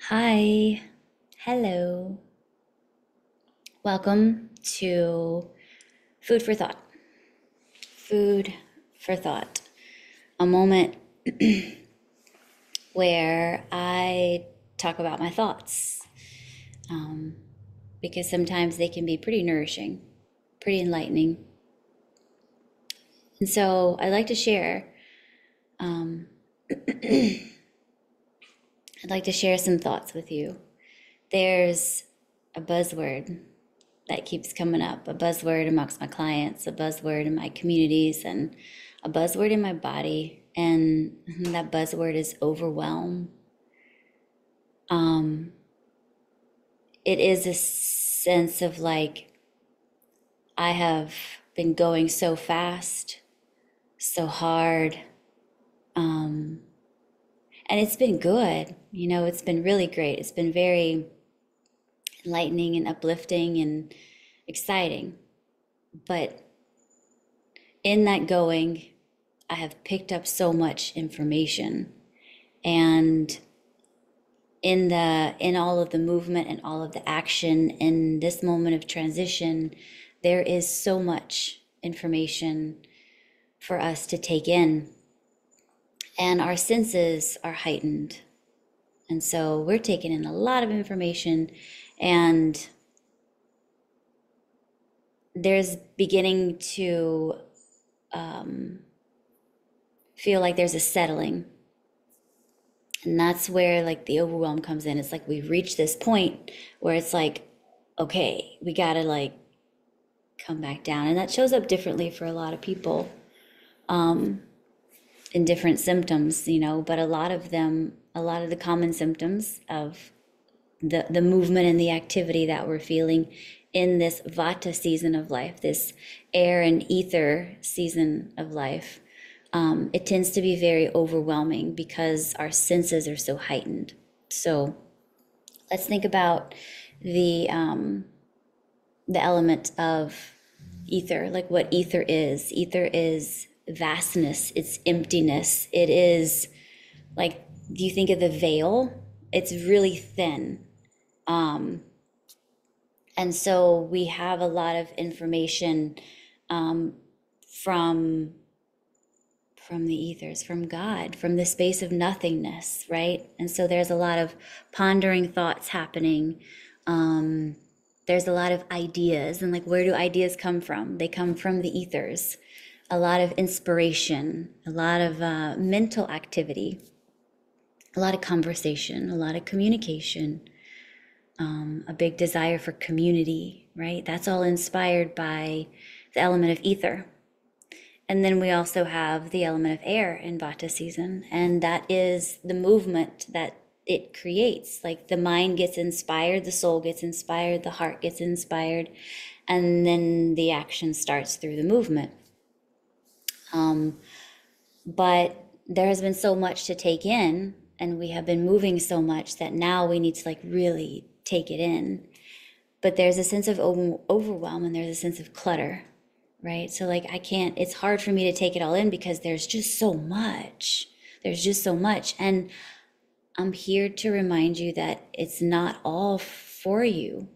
Hi, hello. Welcome to Food for Thought. Food for Thought. A moment where I talk about my thoughts because sometimes they can be pretty nourishing, pretty enlightening. And so I'd like to share. I'd like to share some thoughts with you. There's a buzzword that keeps coming up, a buzzword amongst my clients, a buzzword in my communities, and a buzzword in my body. And that buzzword is overwhelm. It is a sense of like, I have been going so fast, so hard, and it's been good. It's been really great. It's been very enlightening and uplifting and exciting. But in that going, I have picked up so much information. And in all of the movement and all of the action in this moment of transition, there is so much information for us to take in. And our senses are heightened. And so we're taking in a lot of information, and there's beginning to feel like there's a settling. And that's where like the overwhelm comes in. It's like we've reached this point where it's like, okay, we gotta like come back down. And that shows up differently for a lot of people in different symptoms, but a lot of the common symptoms of the movement and the activity that we're feeling in this vata season of life, this air and ether season of life, it tends to be very overwhelming because our senses are so heightened. So let's think about the element of ether, like what ether is. Ether is vastness, it's emptiness. It is like, do you think of the veil? It's really thin. And so we have a lot of information from the ethers, from God, from the space of nothingness, right? And so there's a lot of pondering thoughts happening. There's a lot of ideas, and like, where do ideas come from? They come from the ethers. A lot of inspiration, a lot of mental activity, a lot of conversation, a lot of communication, a big desire for community, right? That's all inspired by the element of ether. And then we also have the element of air in Vata season, and that is the movement that it creates. Like, the mind gets inspired, the soul gets inspired, the heart gets inspired, and then the action starts through the movement. But there has been so much to take in, and we have been moving so much that now we need to like really take it in. But there's a sense of overwhelm, and there's a sense of clutter, right? So like, it's hard for me to take it all in because there's just so much. There's just so much. And I'm here to remind you that it's not all for you,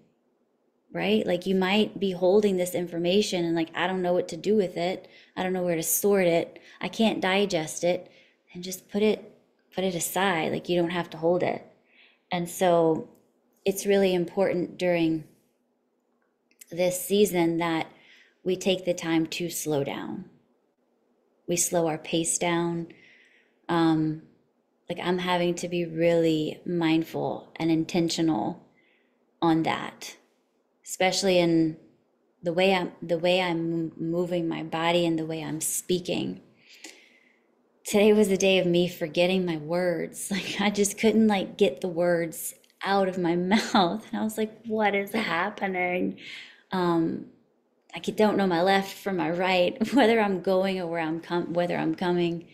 right? Like, you might be holding this information and like, I don't know what to do with it. I don't know where to sort it. I can't digest it. And just put it aside. Like, you don't have to hold it. And so it's really important during this season that we take the time to slow down. We slow our pace down. Like, I'm having to be really mindful and intentional on that, especially in the way I'm moving my body and the way I'm speaking. Today was a day of me forgetting my words. Like, I just couldn't like get the words out of my mouth. And I was like, what is happening? I don't know my left from my right, whether I'm going or whether I'm coming.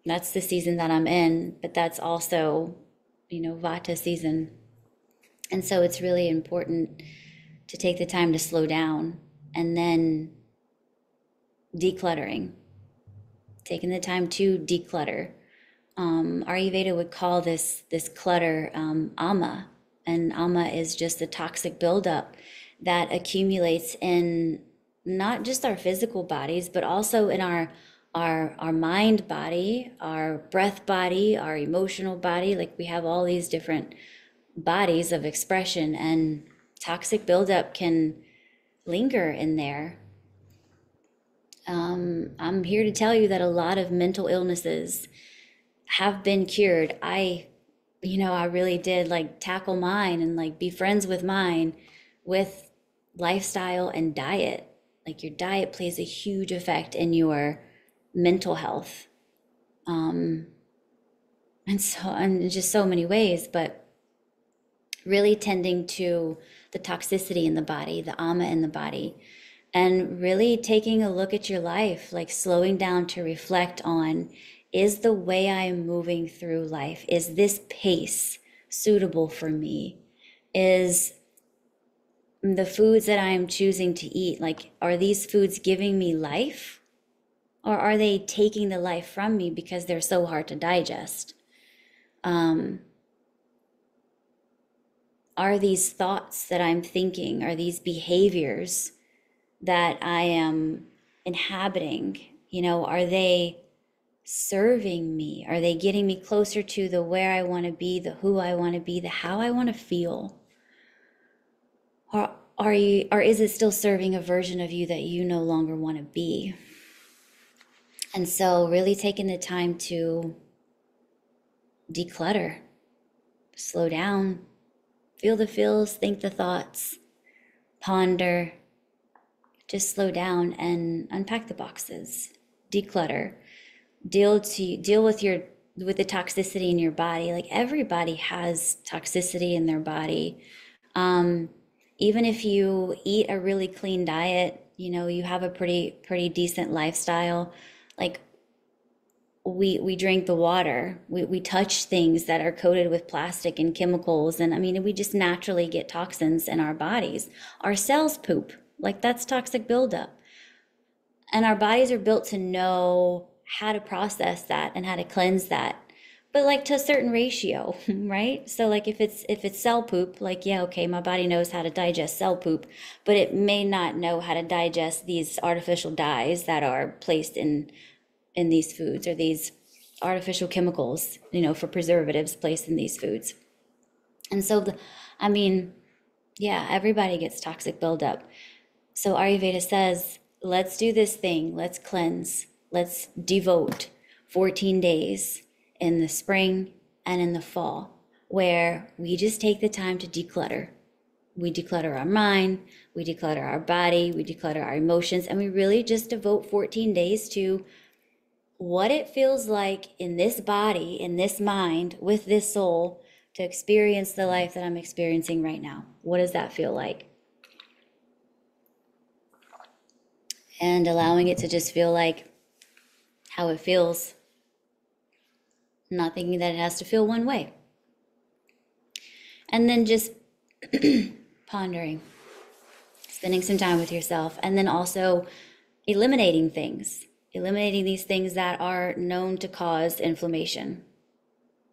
That's the season that I'm in, but that's also, Vata season. And so it's really important to take the time to slow down, and then decluttering, taking the time to declutter. Ayurveda would call this clutter ama, and ama is just the toxic buildup that accumulates in not just our physical bodies, but also in our mind body, our breath body, our emotional body. Like we have all these different bodies of expression, and toxic buildup can linger in there. I'm here to tell you that a lot of mental illnesses have been cured. I really did like tackle mine and like be friends with mine with lifestyle and diet. Like your diet plays a huge effect in your mental health. And so, and in just so many ways, but really tending to the toxicity in the body, the ama in the body, and really taking a look at your life, like slowing down to reflect on, is the way I'm moving through life, is this pace suitable for me? Is the foods that I am choosing to eat, like, are these foods giving me life? Or are they taking the life from me because they're so hard to digest? Are these thoughts that I'm thinking, are these behaviors that I am inhabiting, are they serving me? Are they getting me closer to the where I want to be, the who I want to be, the how I want to feel? Or is it still serving a version of you that you no longer want to be? And so really taking the time to declutter, slow down, feel the feels, think the thoughts, ponder, just slow down and unpack the boxes, declutter, deal with the toxicity in your body. Like everybody has toxicity in their body. Even if you eat a really clean diet, you have a pretty decent lifestyle, like we drink the water, we touch things that are coated with plastic and chemicals, and I mean we just naturally get toxins in our bodies. Our cells poop, like that's toxic buildup. And our bodies are built to know how to process that and how to cleanse that, but like to a certain ratio, right? So like if it's cell poop, like yeah, okay, my body knows how to digest cell poop, but it may not know how to digest these artificial dyes that are placed in these foods, or these artificial chemicals, for preservatives placed in these foods. And so I mean, yeah, everybody gets toxic buildup. So Ayurveda says, let's do this thing. Let's cleanse. Let's devote 14 days in the spring and in the fall, where we just take the time to declutter. We declutter our mind, we declutter our body, we declutter our emotions, and we really just devote 14 days to what it feels like in this body, in this mind, with this soul, to experience the life that I'm experiencing right now. What does that feel like? And allowing it to just feel like how it feels, not thinking that it has to feel one way. And then just pondering, spending some time with yourself, and then also eliminating these things that are known to cause inflammation,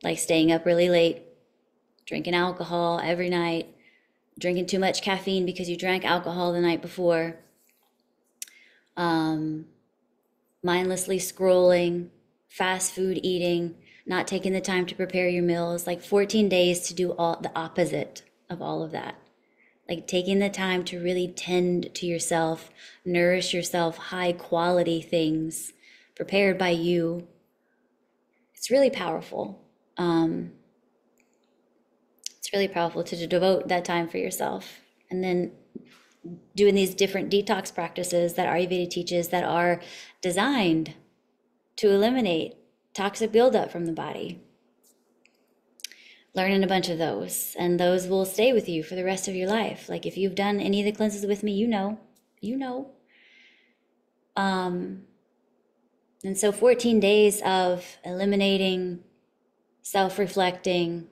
like staying up really late, drinking alcohol every night, drinking too much caffeine because you drank alcohol the night before, mindlessly scrolling, fast food eating, not taking the time to prepare your meals, like 14 days to do all the opposite of all of that. Like taking the time to really tend to yourself, nourish yourself, high quality things prepared by you. It's really powerful. It's really powerful to devote that time for yourself. And then doing these different detox practices that Ayurveda teaches that are designed to eliminate toxic buildup from the body. Learning a bunch of those, and those will stay with you for the rest of your life. Like if you've done any of the cleanses with me, you know. And so 14 days of eliminating, self-reflecting,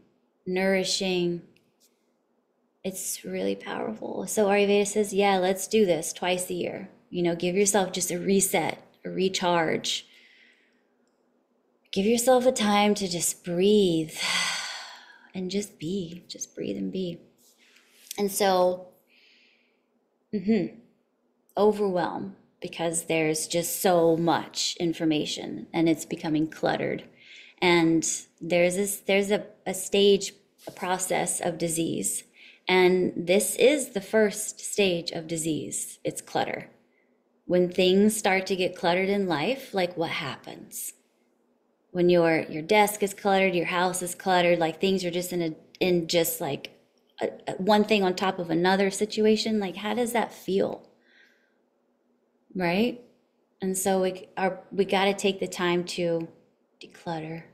nourishing, it's really powerful. So Ayurveda says, yeah, let's do this twice a year. Give yourself just a reset, a recharge. give yourself a time to just breathe and just be, just breathe and be. And so, overwhelm, because there's just so much information and it's becoming cluttered. And there's a stage, a process of disease. And this is the first stage of disease. It's clutter. When things start to get cluttered in life, like what happens? When your desk is cluttered, your house is cluttered, like things are just in just like one thing on top of another situation, like how does that feel? Right? And so we got to take the time to declutter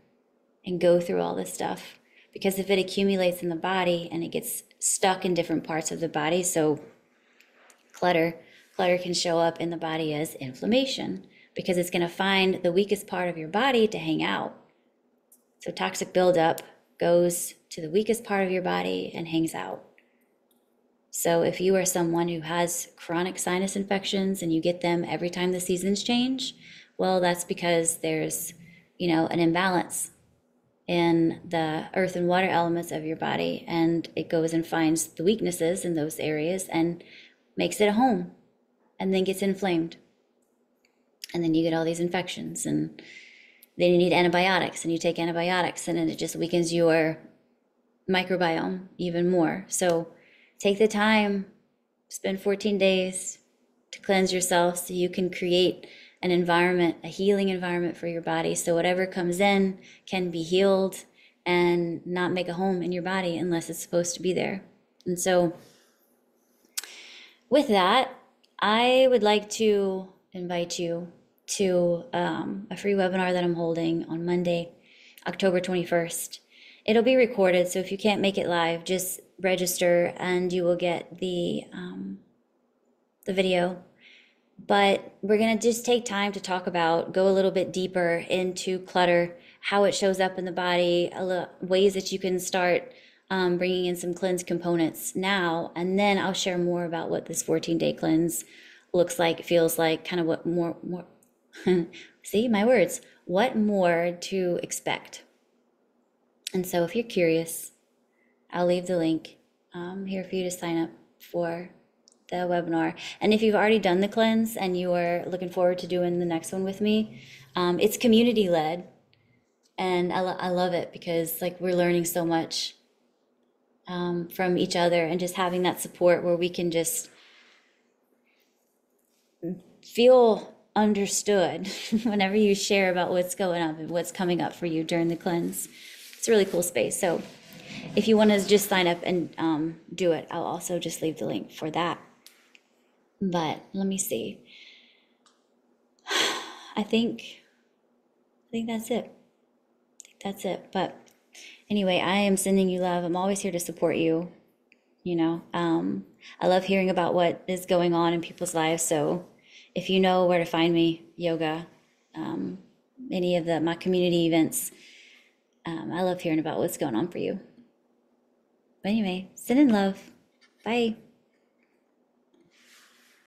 and go through all this stuff, because if it accumulates in the body and it gets stuck in different parts of the body, so clutter can show up in the body as inflammation, because it's going to find the weakest part of your body to hang out. So toxic buildup goes to the weakest part of your body and hangs out. So if you are someone who has chronic sinus infections and you get them every time the seasons change, well, that's because there's, an imbalance in the earth and water elements of your body, and it goes and finds the weaknesses in those areas and makes it a home, and then gets inflamed. And then you get all these infections, and then you need antibiotics, and you take antibiotics, and then it just weakens your microbiome even more. So take the time, spend 14 days to cleanse yourself so you can create an environment, a healing environment for your body. So whatever comes in can be healed and not make a home in your body unless it's supposed to be there. And so with that, I would like to invite you to a free webinar that I'm holding on Monday, October 21st. It'll be recorded, so if you can't make it live, just register and you will get the video. But we're going to just take time to talk about, go a little bit deeper into clutter, how it shows up in the body, ways that you can start bringing in some cleanse components now. And then I'll share more about what this 14-day cleanse looks like, feels like, kind of what more see, my words, what more to expect. And so if you're curious, I'll leave the link here for you to sign up for the webinar. And if you've already done the cleanse and you are looking forward to doing the next one with me, it's community led, and I love it, because like we're learning so much from each other, and just having that support where we can just feel understood whenever you share about what's going on and what's coming up for you during the cleanse. It's a really cool space. So if you want to just sign up and do it, I'll also just leave the link for that. But let me see. I think that's it. But anyway, I am sending you love. I'm always here to support you. I love hearing about what is going on in people's lives. So if you know where to find me, yoga, any of my community events, I love hearing about what's going on for you. But anyway, send in love. Bye.